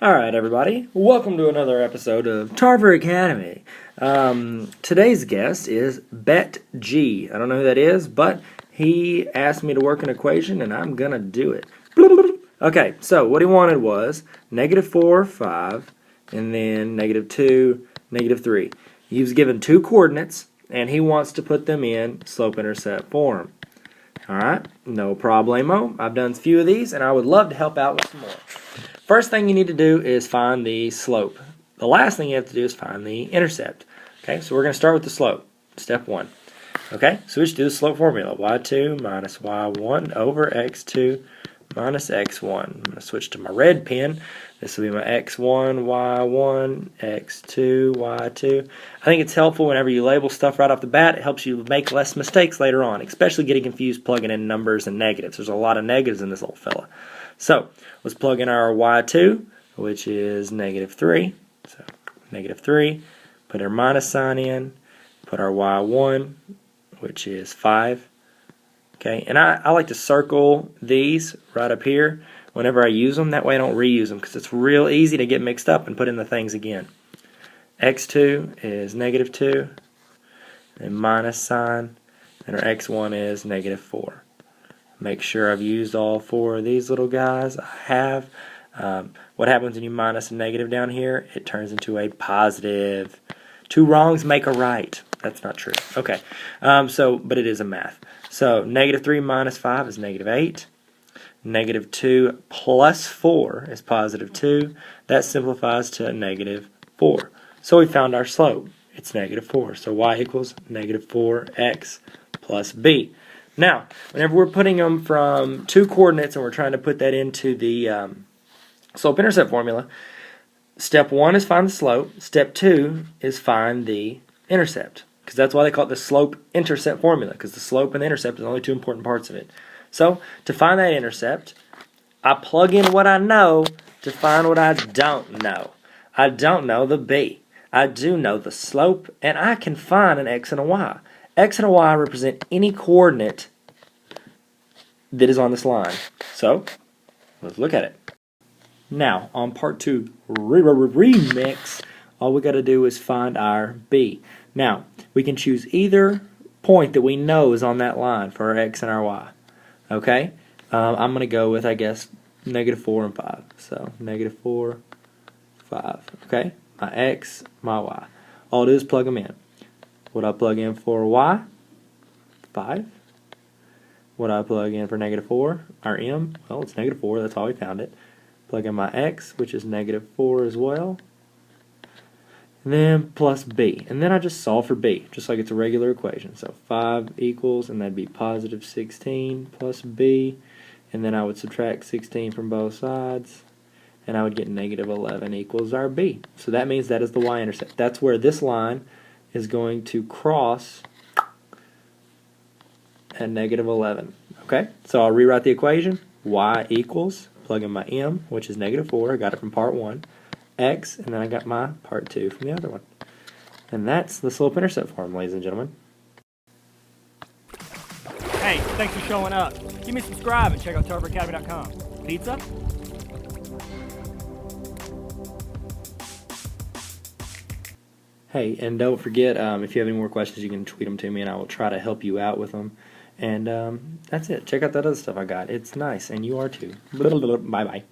Alright, everybody. Welcome to another episode of Tarver Academy. Today's guest is Bet G. I don't know who that is, but he asked me to work an equation, and I'm going to do it. Okay, so what he wanted was -4, 5, and then -2, -3. He was given two coordinates, and he wants to put them in slope-intercept form. Alright, no problemo. I've done a few of these, and I would love to help out with some more. First thing you need to do is find the slope. The last thing you have to do is find the intercept. Okay, so we're going to start with the slope, step 1. Okay, so we should do the slope formula. y2 minus y1 over x2 minus x1. I'm going to switch to my red pen. This will be my x1, y1, x2, y2. I think it's helpful whenever you label stuff right off the bat. It helps you make less mistakes later on, especially getting confused plugging in numbers and negatives. There's a lot of negatives in this old fella. So let's plug in our y2, which is -3. So -3. Put our minus sign in. Put our y1, which is 5. Okay, and I like to circle these right up here whenever I use them. That way I don't reuse them because it's real easy to get mixed up and put in the things again. x2 is -2, and minus sign, and our x1 is -4. Make sure I've used all 4 of these little guys. I have. What happens when you minus a negative down here? It turns into a positive. 2 wrongs make a right. That's not true. Okay, but it is a math. So -3 minus 5 is -8. -2 plus 4 is +2. That simplifies to -4. So we found our slope. It's -4. So y equals -4x plus b. Now, whenever we're putting them from 2 coordinates and we're trying to put that into the slope-intercept formula, step 1 is find the slope. Step 2 is find the intercept. Because that's why they call it the slope-intercept formula, because the slope and the intercept are the only 2 important parts of it. So, to find that intercept, I plug in what I know to find what I don't know. I don't know the b. I do know the slope, and I can find an x and a y. X and a y represent any coordinate that is on this line. So, let's look at it. Now, on part 2, remix, all we got to do is find our b. Now, we can choose either point that we know is on that line for our x and our y. Okay? I'm going to go with, I guess, -4 and 5. So, -4, 5. Okay? My x, my y. All I do is plug them in. What I plug in for y? 5. What I plug in for -4? Our m? Well, it's -4. That's how we found it. Plug in my x, which is -4 as well. And then plus b. And then I just solve for b, just like it's a regular equation. So 5 equals, and that'd be +16 plus b. And then I would subtract 16 from both sides. And I would get -11 equals our b. So that means that is the y-intercept. That's where this line is going to cross at -11. Okay, so I'll rewrite the equation. Y equals, plug in my m, which is -4. I got it from part 1. X, and then I got my part 2 from the other one. And that's the slope-intercept form, ladies and gentlemen. Hey, thanks for showing up. Give me a subscribe and check out tarveracademy.com. Pizza? Hey, and don't forget, if you have any more questions, you can tweet them to me, and I will try to help you out with them. And that's it. Check out that other stuff I got. It's nice, and you are too. Bye-bye.